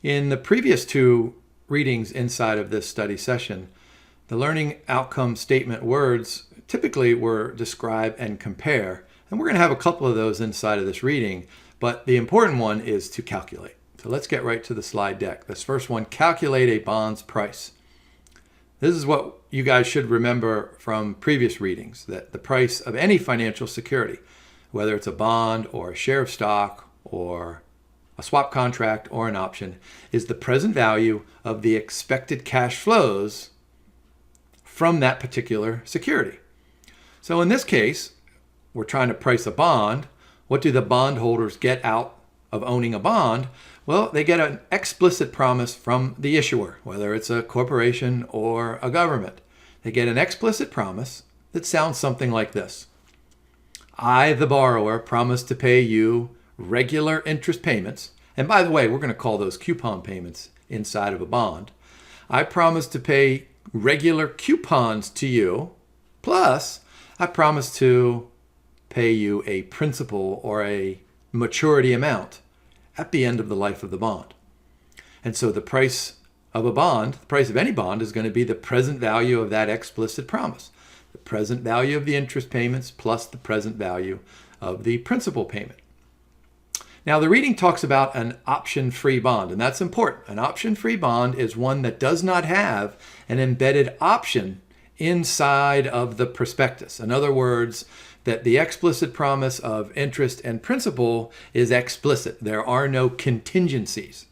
In the previous two readings inside of this study session, the learning outcome statement words typically were describe and compare. And we're going to have a couple of those inside of this reading, but the important one is to calculate. So let's get right to the slide deck. This first one, calculate a bond's price. This is what you guys should remember from previous readings, that the price of any financial security, whether it's a bond or a share of stock or a swap contract or an option, is the present value of the expected cash flows from that particular security. So in this case, we're trying to price a bond. What do the bondholders get out of owning a bond? Well, they get an explicit promise from the issuer, whether it's a corporation or a government. They get an explicit promise that sounds something like this. I, the borrower, promise to pay you regular interest payments. And by the way, we're going to call those coupon payments inside of a bond. I promise to pay regular coupons to you, plus I promise to pay you a principal or a maturity amount at the end of the life of the bond. And so the price of a bond, the price of any bond, is going to be the present value of that explicit promise. The present value of the interest payments plus the present value of the principal payment. Now the reading talks about an option-free bond, and that's important. An option-free bond is one that does not have an embedded option inside of the prospectus. In other words, that the explicit promise of interest and principal is explicit. There are no contingencies.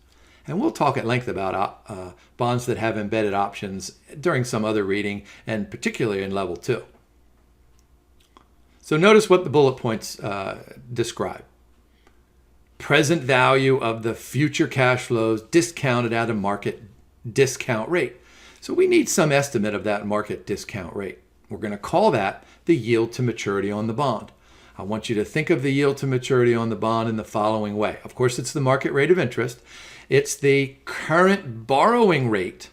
And we'll talk at length about bonds that have embedded options during some other reading, and particularly in level 2. So notice what the bullet points describe. Present value of the future cash flows discounted at a market discount rate. So we need some estimate of that market discount rate. We're going to call that the yield to maturity on the bond. I want you to think of the yield to maturity on the bond in the following way. Of course, it's the market rate of interest. It's the current borrowing rate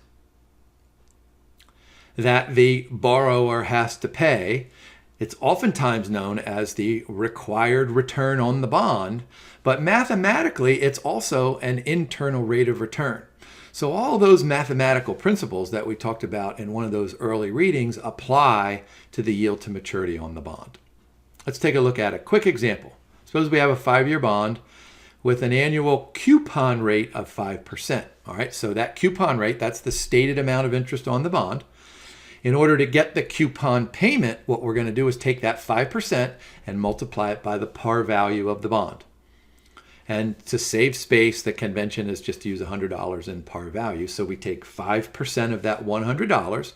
that the borrower has to pay. It's oftentimes known as the required return on the bond, but mathematically, it's also an internal rate of return. So all those mathematical principles that we talked about in one of those early readings apply to the yield to maturity on the bond. Let's take a look at a quick example. Suppose we have a 5-year bond with an annual coupon rate of 5%. All right, so that coupon rate, that's the stated amount of interest on the bond. In order to get the coupon payment, what we're going to do is take that 5% and multiply it by the par value of the bond. And to save space, the convention is just to use $100 in par value. So we take 5% of that $100.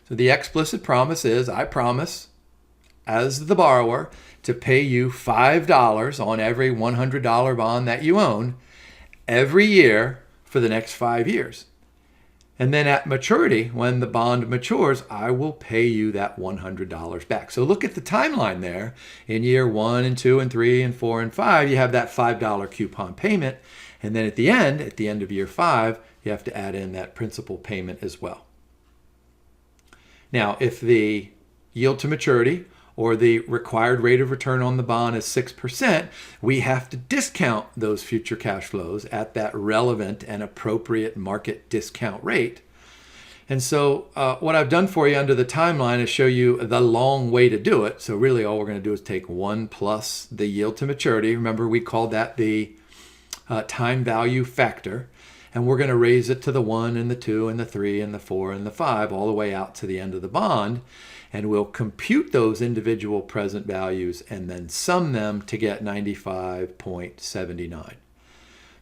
So the explicit promise is, I promise, as the borrower, to pay you $5 on every $100 bond that you own every year for the next 5 years. And then at maturity, when the bond matures, I will pay you that $100 back. So look at the timeline there. In year 1 and 2 and 3 and 4 and 5, you have that $5 coupon payment. And then at the end of year 5, you have to add in that principal payment as well. Now, if the yield to maturity or the required rate of return on the bond is 6%, we have to discount those future cash flows at that relevant and appropriate market discount rate. And so what I've done for you under the timeline is show you the long way to do it. So really all we're going to do is take 1 plus the yield to maturity. Remember, we called that the time value factor. And we're going to raise it to the 1 and the 2 and the 3 and the 4 and the 5 all the way out to the end of the bond. And we'll compute those individual present values and then sum them to get 95.79.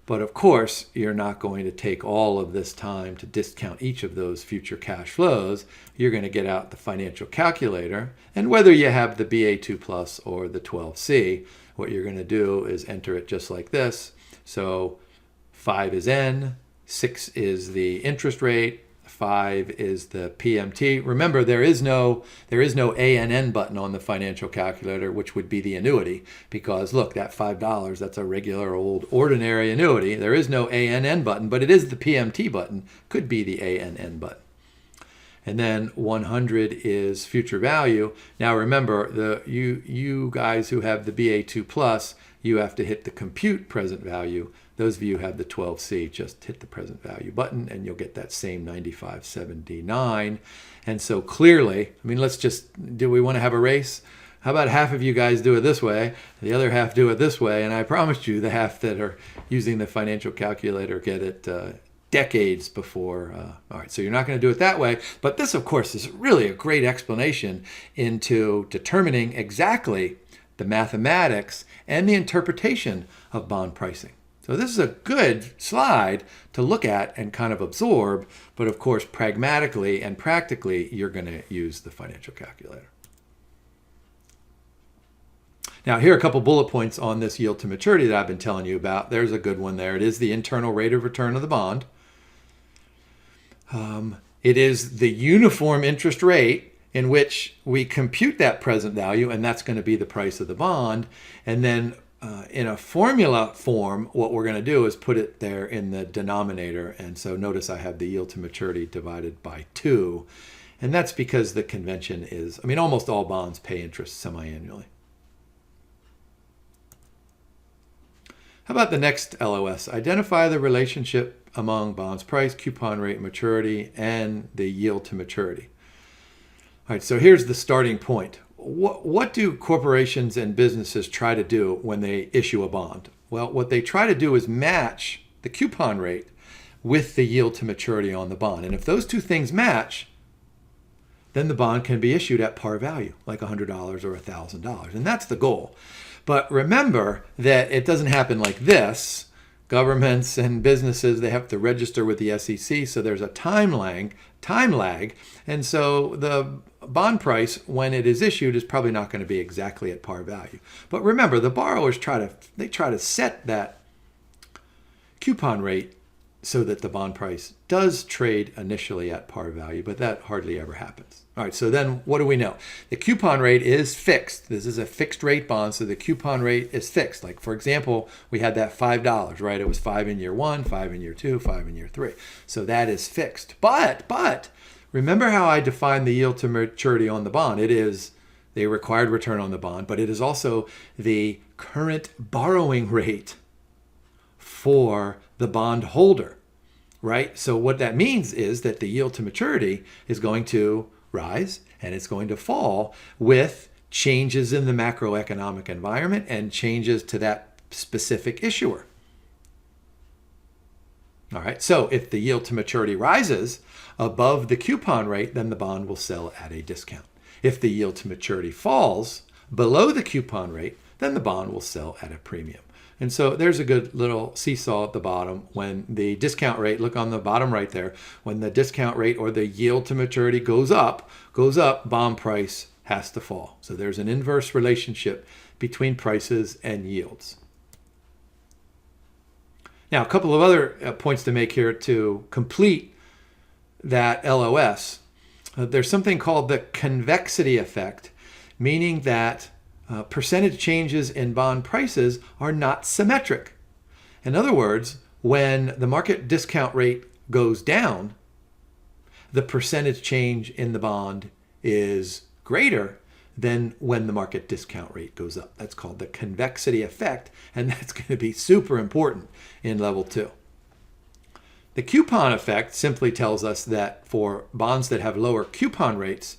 But of course, you're not going to take all of this time to discount each of those future cash flows. You're going to get out the financial calculator. And whether you have the BA2 Plus or the 12C, what you're going to do is enter it just like this. So 5 is N, 6 is the interest rate, 5 is the PMT. Remember, there is no ANN button on the financial calculator, which would be the annuity, because look, that $5, that's a regular old ordinary annuity. There is no ANN button, but it is the PMT button, could be the ANN button. and then 100 is future value. Now remember, you guys who have the BA2 plus, you have to hit the compute present value. Those of you who have the 12C, just hit the present value button and you'll get that same 95.79. And so clearly, I mean, do we want to have a race? How about half of you guys do it this way, the other half do it this way, and I promise you the half that are using the financial calculator get it decades before. All right, so you're not going to do it that way, but this, of course, is really a great explanation into determining exactly the mathematics and the interpretation of bond pricing. So this is a good slide to look at and kind of absorb, but of course, pragmatically and practically, you're going to use the financial calculator. Now, here are a couple bullet points on this yield to maturity that I've been telling you about. There's a good one there. It is the internal rate of return of the bond. It is the uniform interest rate in which we compute that present value, and that's going to be the price of the bond. And then in a formula form, what we're going to do is put it there in the denominator. And so notice I have the yield to maturity divided by 2. And that's because the convention is, I mean, almost all bonds pay interest semi-annually. How about the next LOS? Identify the relationship among bonds price, coupon rate, maturity, and the yield to maturity. All right, so here's the starting point. What do corporations and businesses try to do when they issue a bond? Well, what they try to do is match the coupon rate with the yield to maturity on the bond. And if those two things match, then the bond can be issued at par value, like $100 or $1,000. And that's the goal. But remember that it doesn't happen like this. Governments and businesses, they have to register with the SEC, so there's a time lag. And so the bond price, when it is issued, is probably not going to be exactly at par value. But remember, the borrowers try to set that coupon rate so that the bond price does trade initially at par value, but that hardly ever happens. All right, so then what do we know? The coupon rate is fixed. This is a fixed rate bond, so the coupon rate is fixed. Like, for example, we had that $5, right? It was 5 in year 1, 5 in year 2, 5 in year 3. So that is fixed. But remember how I defined the yield to maturity on the bond. It is the required return on the bond, but it is also the current borrowing rate for the bond holder, right? So what that means is that the yield to maturity is going to rise and it's going to fall with changes in the macroeconomic environment and changes to that specific issuer. All right, so if the yield to maturity rises above the coupon rate, then the bond will sell at a discount. If the yield to maturity falls below the coupon rate, then the bond will sell at a premium. And so there's a good little seesaw at the bottom. When the discount rate, look on the bottom right there, when the discount rate or the yield to maturity goes up, bond price has to fall. So there's an inverse relationship between prices and yields. Now, a couple of other points to make here to complete that LOS. There's something called the convexity effect, meaning that percentage changes in bond prices are not symmetric. In other words, when the market discount rate goes down, the percentage change in the bond is greater than when the market discount rate goes up. That's called the convexity effect, and that's going to be super important in level 2. The coupon effect simply tells us that for bonds that have lower coupon rates,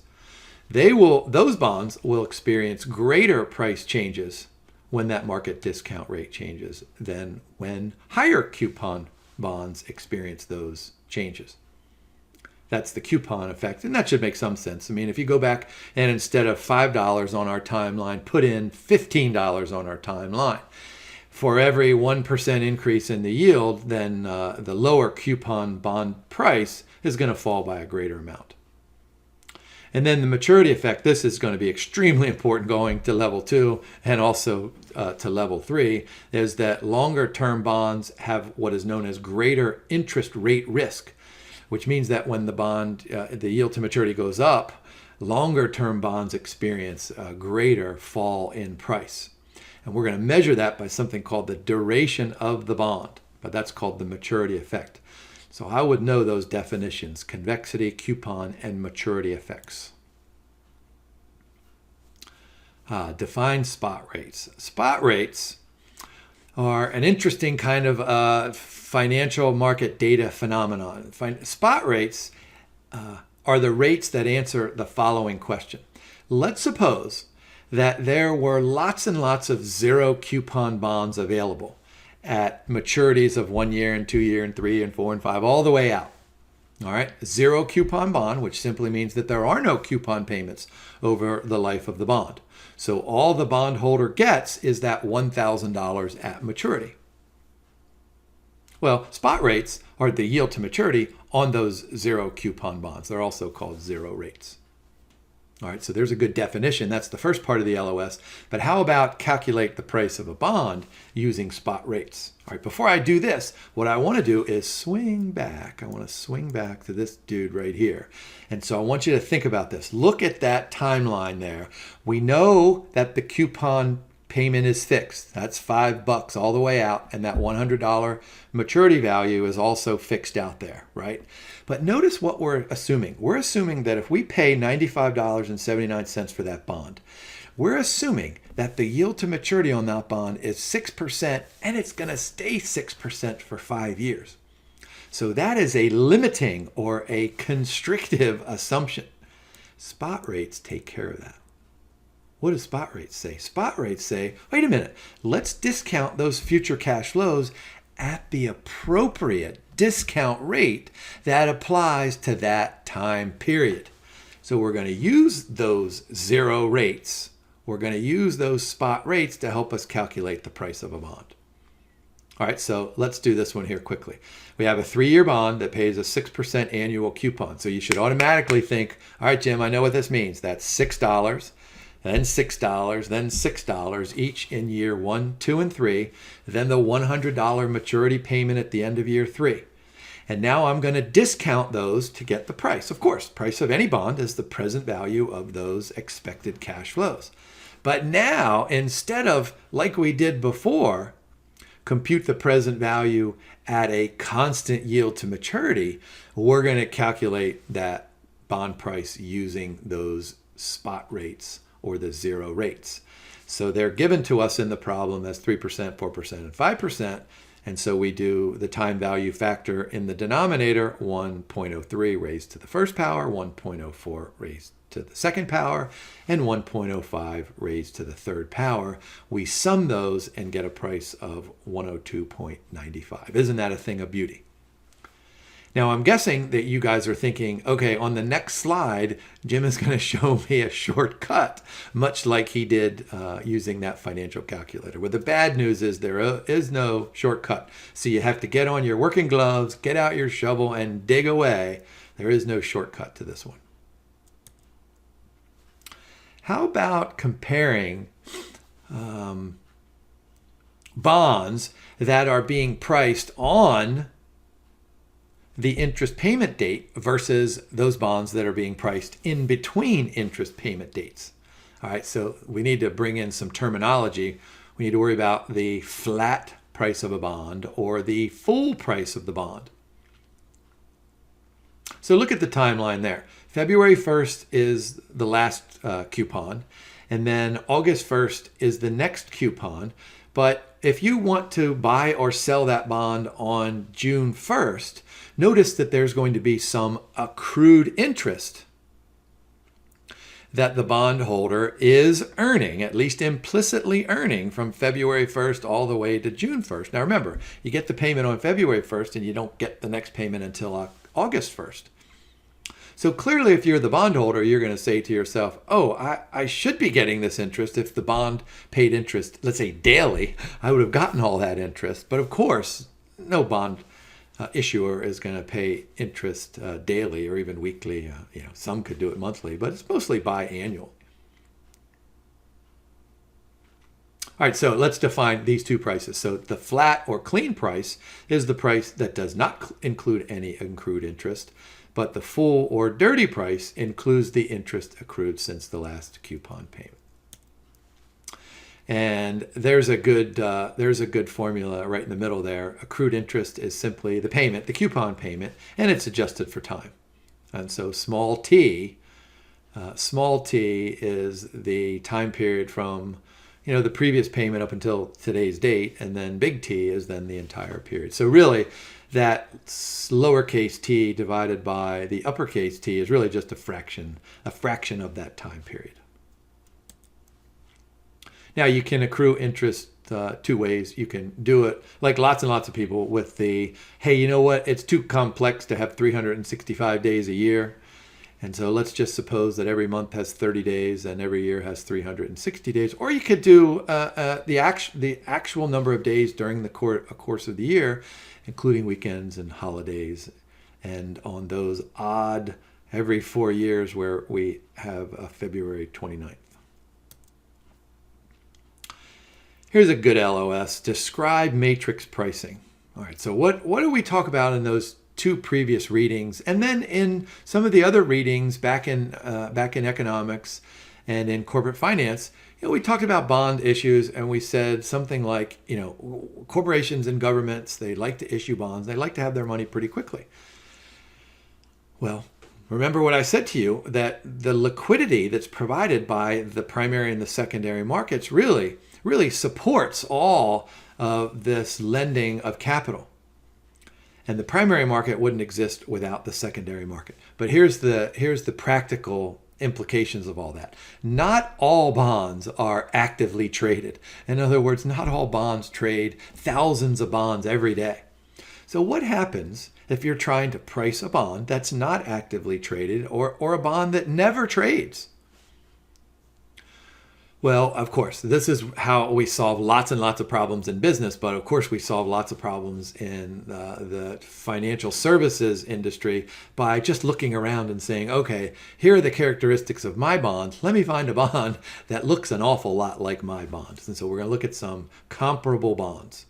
those bonds will experience greater price changes when that market discount rate changes than when higher coupon bonds experience those changes. That's the coupon effect, and that should make some sense. I mean, if you go back and instead of $5 on our timeline, put in $15 on our timeline, for every 1% increase in the yield, then the lower coupon bond price is going to fall by a greater amount. And then the maturity effect, this is going to be extremely important going to level 2 and also to level 3, is that longer term bonds have what is known as greater interest rate risk, which means that when the yield to maturity goes up, longer term bonds experience a greater fall in price. And we're going to measure that by something called the duration of the bond, but that's called the maturity effect. So I would know those definitions: convexity, coupon, and maturity effects. Define spot rates. Spot rates are an interesting kind of financial market data phenomenon. Spot rates are the rates that answer the following question. Let's suppose that there were lots and lots of zero coupon bonds available at maturities of 1 year and 2 year and 3 and 4 and 5, all the way out. All right, zero coupon bond, which simply means that there are no coupon payments over the life of the bond. So all the bondholder gets is that $1,000 at maturity. Well, spot rates are the yield to maturity on those zero coupon bonds. They're also called zero rates. All right, so there's a good definition. That's the first part of the LOS. But how about calculate the price of a bond using spot rates? All right, before I do this, what I want to do is swing back. I want to swing back to this dude right here. And so I want you to think about this. Look at that timeline there. We know that the coupon payment is fixed. That's $5 all the way out. And that $100 maturity value is also fixed out there, right? But notice what we're assuming. We're assuming that if we pay $95.79 for that bond, we're assuming that the yield to maturity on that bond is 6% and it's going to stay 6% for 5 years. So that is a limiting or a constrictive assumption. Spot rates take care of that. What do spot rates say? Spot rates say, wait a minute, let's discount those future cash flows at the appropriate discount rate that applies to that time period. So we're going to use those zero rates. We're going to use those spot rates to help us calculate the price of a bond. All right, so let's do this one here quickly. We have a 3-year bond that pays a 6% annual coupon. So you should automatically think, all right, Jim, I know what this means. That's $6, then $6, then $6 each in year 1, 2, and 3, then the $100 maturity payment at the end of year 3. And now I'm going to discount those to get the price. Of course, price of any bond is the present value of those expected cash flows. But now, instead of, like we did before, compute the present value at a constant yield to maturity, we're going to calculate that bond price using those spot rates or the zero rates. So they're given to us in the problem as 3%, 4%, and 5%. And so we do the time value factor in the denominator, 1.03 raised to the first power, 1.04 raised to the second power, and 1.05 raised to the third power. We sum those and get a price of 102.95. Isn't that a thing of beauty? Now, I'm guessing that you guys are thinking, okay, on the next slide, Jim is going to show me a shortcut, much like he did using that financial calculator. Well, the bad news is there is no shortcut. So you have to get on your working gloves, get out your shovel, and dig away. There is no shortcut to this one. How about comparing bonds that are being priced on the interest payment date versus those bonds that are being priced in between interest payment dates? All right, so we need to bring in some terminology. We need to worry about the flat price of a bond or the full price of the bond. So look at the timeline there. February 1st is the last coupon, and then August 1st is the next coupon. But if you want to buy or sell that bond on June 1st, notice that there's going to be some accrued interest that the bondholder is earning, at least implicitly earning, from February 1st all the way to June 1st. Now remember, you get the payment on February 1st and you don't get the next payment until August 1st. So clearly, if you're the bondholder, you're going to say to yourself, oh, I should be getting this interest. If the bond paid interest, let's say daily, I would have gotten all that interest. But of course, no bond issuer is going to pay interest daily or even weekly. Some could do it monthly, but it's mostly biannual. All right, so let's define these two prices. So the flat or clean price is the price that does not include any accrued interest, but the full or dirty price includes the interest accrued since the last coupon payment. And there's a good formula right in the middle there. Accrued interest is simply the payment, the coupon payment, and it's adjusted for time. And so small t is the time period from the previous payment up until today's date, and then big T is then the entire period. So really, that lowercase t divided by the uppercase T is really just a fraction of that time period. Now, you can accrue interest two ways. You can do it like lots and lots of people with the, hey, you know what? It's too complex to have 365 days a year. And so let's just suppose that every month has 30 days and every year has 360 days. Or you could do the actual number of days during the course of the year, including weekends and holidays, and on those odd every 4 years where we have February 29th. Here's a good LOS. Describe matrix pricing. All right, so what do we talk about in those two previous readings, and then in some of the other readings back in economics and in corporate finance? We talked about bond issues, and we said something like, corporations and governments, they like to issue bonds. They like to have their money pretty quickly. Well, remember what I said to you, that the liquidity that's provided by the primary and the secondary markets really supports all of this lending of capital. And the primary market wouldn't exist without the secondary market. But here's the practical implications of all that. Not all bonds are actively traded. In other words, not all bonds trade thousands of bonds every day. So what happens if you're trying to price a bond that's not actively traded, or a bond that never trades? Well, of course, this is how we solve lots and lots of problems in business, but of course we solve lots of problems in the financial services industry by just looking around and saying, okay, here are the characteristics of my bond. Let me find a bond that looks an awful lot like my bonds. And so we're going to look at some comparable bonds.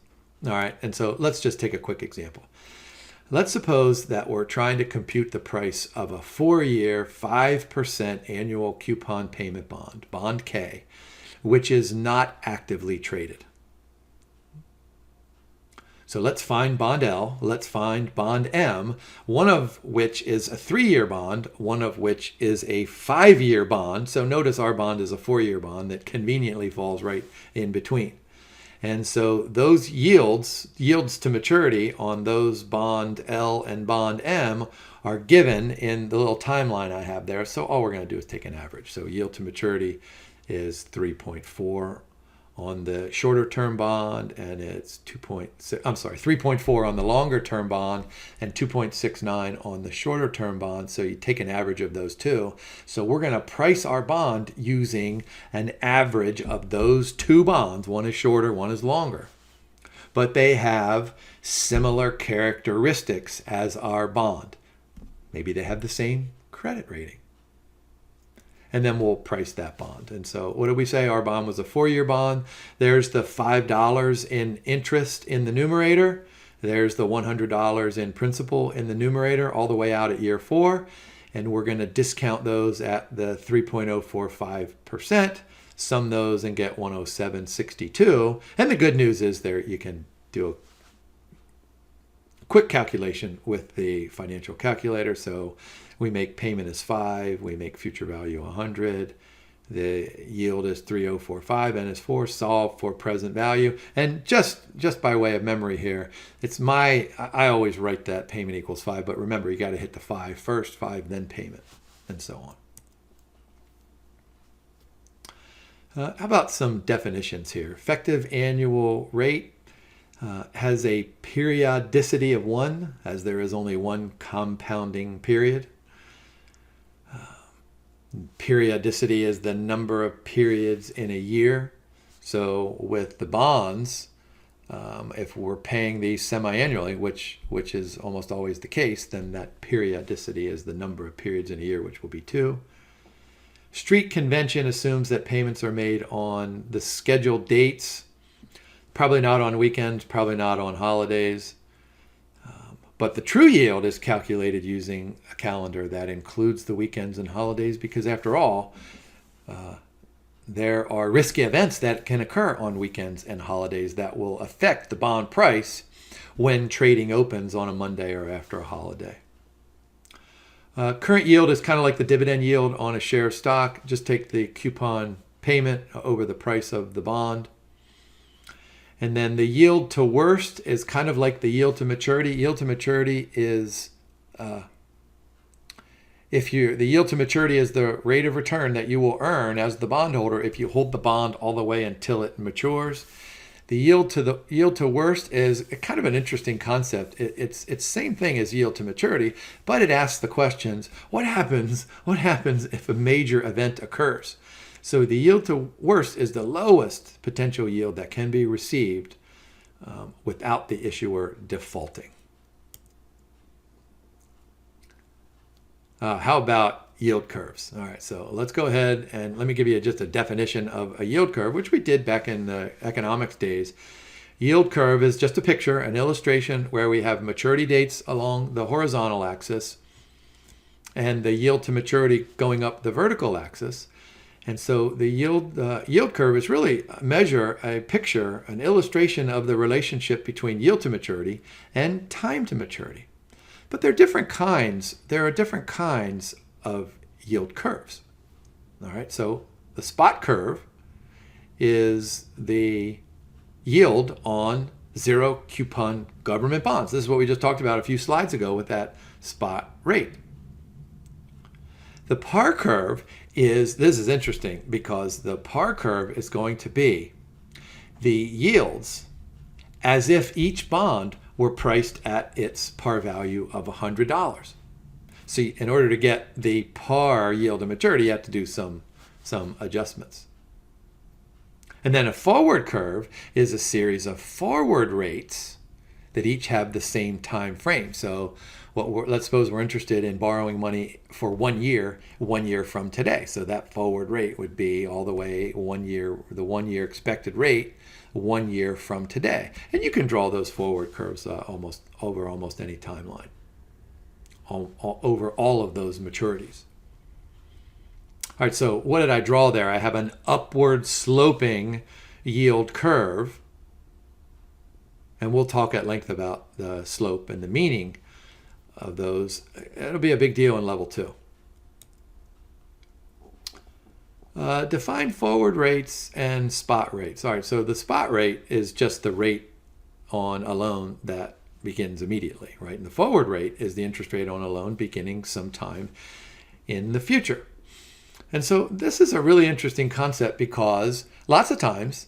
All right, and so let's just take a quick example. Let's suppose that we're trying to compute the price of a 4-year, 5% annual coupon payment bond, bond K, which is not actively traded. So let's find bond L, let's find bond M, one of which is a 3-year bond, one of which is a 5-year bond. So notice our bond is a 4-year bond that conveniently falls right in between. And so those yields to maturity on those bond L and bond M are given in the little timeline I have there. So all we're going to do is take an average. So yield to maturity is 3.4 on the shorter term bond, and it's 3.4 on the longer term bond, and 2.69 on the shorter term bond. So you take an average of those two. So we're going to price our bond using an average of those two bonds. One is shorter, one is longer, but they have similar characteristics as our bond. Maybe they have the same credit rating. And then we'll price that bond. And so what did we say? Our bond was a 4-year bond. There's the $5 in interest in the numerator. There's the $100 in principal in the numerator all the way out at year 4. And we're going to discount those at the 3.045%, sum those and get 107.62. And the good news is there you can do a quick calculation with the financial calculator. So we make payment as 5, we make future value 100, the yield is 3.045, and is 4, solve for present value. And just by way of memory here, I always write that payment equals 5, but remember, you got to hit the 5 first, 5 then payment, and so on. How about some definitions here? Effective annual rate has a periodicity of 1, as there is only one compounding period. Periodicity is the number of periods in a year. So with the bonds, if we're paying these semi-annually, which is almost always the case, then that periodicity is the number of periods in a year, which will be 2. Street convention assumes that payments are made on the scheduled dates, probably not on weekends, probably not on holidays. But the true yield is calculated using a calendar that includes the weekends and holidays, because after all, there are risky events that can occur on weekends and holidays that will affect the bond price when trading opens on a Monday or after a holiday. Current yield is kind of like the dividend yield on a share of stock. Just take the coupon payment over the price of the bond. And then the yield to worst is kind of like the yield to maturity. Yield to maturity is the yield to maturity is the rate of return that you will earn as the bondholder if you hold the bond all the way until it matures. The yield to worst is kind of an interesting concept. It's same thing as yield to maturity, but it asks the questions: what happens if a major event occurs? So the yield to worst is the lowest potential yield that can be received without the issuer defaulting. How about yield curves? All right, so let's go ahead and let me give you just a definition of a yield curve, which we did back in the economics days. Yield curve is just a picture, an illustration where we have maturity dates along the horizontal axis and the yield to maturity going up the vertical axis. And so the yield curve is really a picture, an illustration of the relationship between yield to maturity and time to maturity. But there are different kinds. There are different kinds of yield curves. All right, so the spot curve is the yield on zero coupon government bonds. This is what we just talked about a few slides ago with that spot rate. The par curve this is interesting because the par curve is going to be the yields as if each bond were priced at its par value of $100. See, in order to get the par yield to maturity, you have to do some adjustments. And then a forward curve is a series of forward rates that each have the same time frame. So let's suppose we're interested in borrowing money for 1 year from today. So that forward rate would be all the way 1 year, the 1 year expected rate 1 year from today. And you can draw those forward curves almost any timeline, over all of those maturities. All right, so what did I draw there? I have an upward sloping yield curve. And we'll talk at length about the slope and the meaning of those. It'll be a big deal in level 2. Define forward rates and spot rates. All right, so the spot rate is just the rate on a loan that begins immediately, right? And the forward rate is the interest rate on a loan beginning sometime in the future. And so this is a really interesting concept because lots of times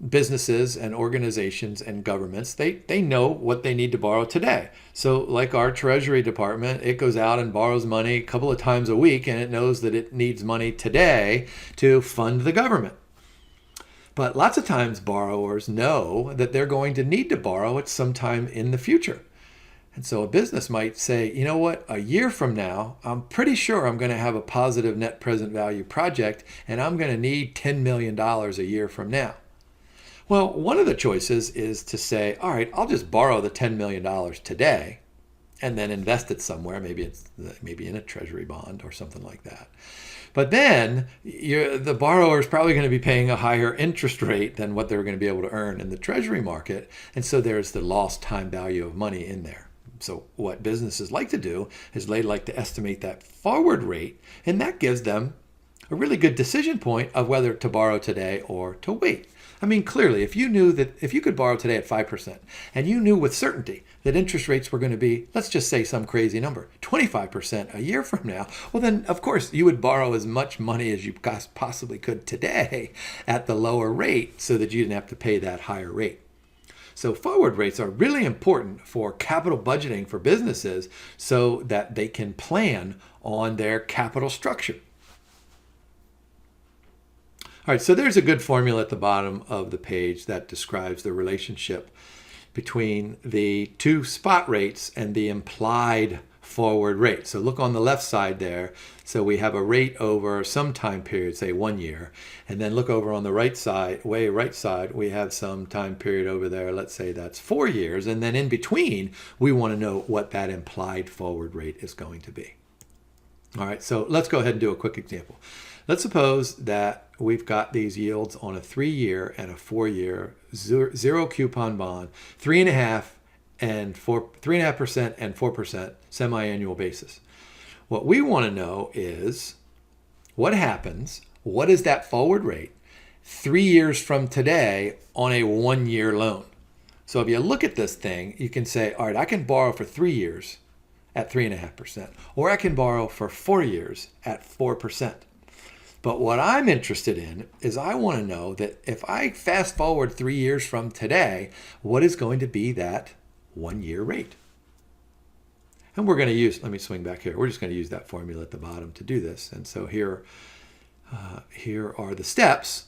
businesses and organizations and governments, they know what they need to borrow today. So like our Treasury Department, it goes out and borrows money a couple of times a week, and it knows that it needs money today to fund the government. But lots of times borrowers know that they're going to need to borrow at some time in the future. And so a business might say, you know what, a year from now, I'm pretty sure I'm going to have a positive net present value project, and I'm going to need $10 million a year from now. Well, one of the choices is to say, all right, I'll just borrow the $10 million today and then invest it somewhere. Maybe in a treasury bond or something like that. But then the borrower is probably going to be paying a higher interest rate than what they're going to be able to earn in the treasury market. And so there's the lost time value of money in there. So what businesses like to do is they like to estimate that forward rate, and that gives them a really good decision point of whether to borrow today or to wait. I mean, clearly, if you could borrow today at 5%, and you knew with certainty that interest rates were going to be, let's just say some crazy number, 25% a year from now, well then, of course, you would borrow as much money as you possibly could today at the lower rate so that you didn't have to pay that higher rate. So forward rates are really important for capital budgeting for businesses so that they can plan on their capital structure. All right, so there's a good formula at the bottom of the page that describes the relationship between the two spot rates and the implied forward rate. So look on the left side there. So we have a rate over some time period, say 1 year. And then look over on the right side, we have some time period over there. Let's say that's 4 years. And then in between, we want to know what that implied forward rate is going to be. All right, so let's go ahead and do a quick example. Let's suppose that we've got these yields on a 3-year and a 4-year zero coupon bond, 3.5% and 4% semi-annual basis. What we want to know is what happens, what is that forward rate 3 years from today on a 1-year loan? So if you look at this thing, you can say, all right, I can borrow for 3 years at 3.5%, or I can borrow for 4 years at 4%. But what I'm interested in is I want to know that if I fast forward 3 years from today, what is going to be that 1-year rate? And we're going to use, let me swing back here. We're just going to use that formula at the bottom to do this. And so here are the steps.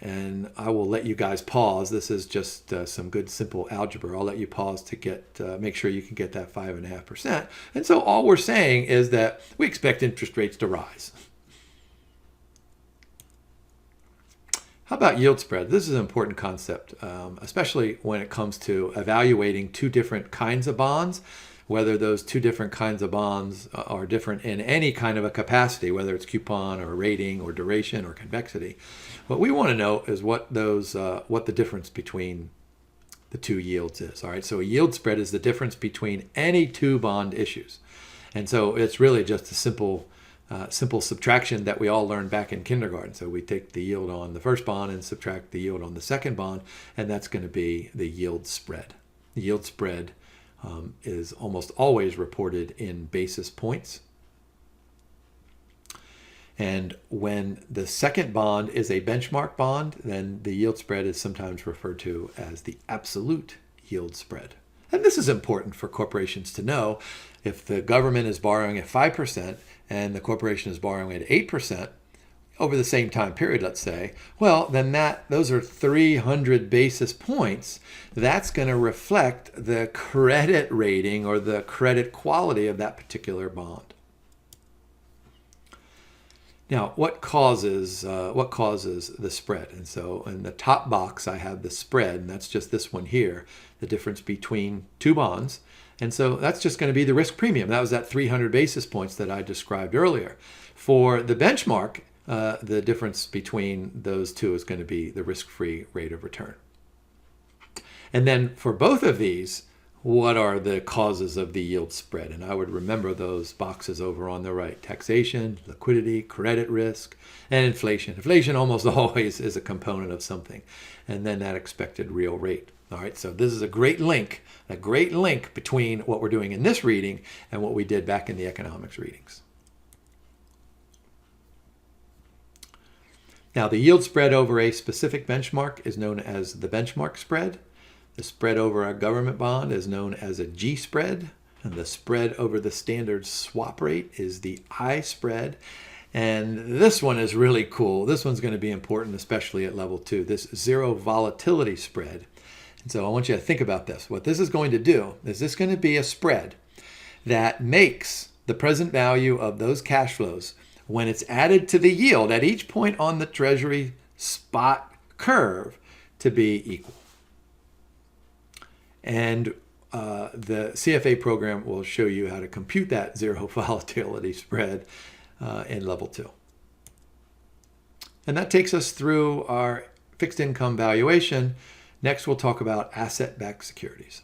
And I will let you guys pause. This is just some good simple algebra. I'll let you pause to make sure you can get that 5.5%. And so all we're saying is that we expect interest rates to rise. How about yield spread? This is an important concept, especially when it comes to evaluating two different kinds of bonds, whether those two different kinds of bonds are different in any kind of a capacity, whether it's coupon or rating or duration or convexity. What we want to know is what the difference between the two yields is. All right, so a yield spread is the difference between any two bond issues. And so it's really just a simple subtraction that we all learned back in kindergarten. So we take the yield on the first bond and subtract the yield on the second bond, and that's going to be the yield spread. The yield spread is almost always reported in basis points. And when the second bond is a benchmark bond, then the yield spread is sometimes referred to as the absolute yield spread. And this is important for corporations to know. If the government is borrowing at 5% and the corporation is borrowing at 8% over the same time period, let's say, well, then those are 300 basis points. That's going to reflect the credit rating or the credit quality of that particular bond. Now, what causes the spread? And so in the top box, I have the spread, and that's just this one here, the difference between two bonds. And so that's just going to be the risk premium. That was that 300 basis points that I described earlier. For the benchmark, the difference between those two is going to be the risk-free rate of return. And then for both of these, what are the causes of the yield spread? And I would remember those boxes over on the right: taxation, liquidity, credit risk, and inflation. Inflation almost always is a component of something. And then that expected real rate. All right, so this is a great link between what we're doing in this reading and what we did back in the economics readings. Now, the yield spread over a specific benchmark is known as the benchmark spread. The spread over a government bond is known as a G spread. And the spread over the standard swap rate is the I spread. And this one is really cool. This one's going to be important, especially at level 2, this zero-volatility spread. And so I want you to think about this. What this is going to do is this going to be a spread that makes the present value of those cash flows, when it's added to the yield at each point on the Treasury spot curve, to be equal. And the CFA program will show you how to compute that zero volatility spread in level 2. And that takes us through our fixed income valuation. Next, we'll talk about asset-backed securities.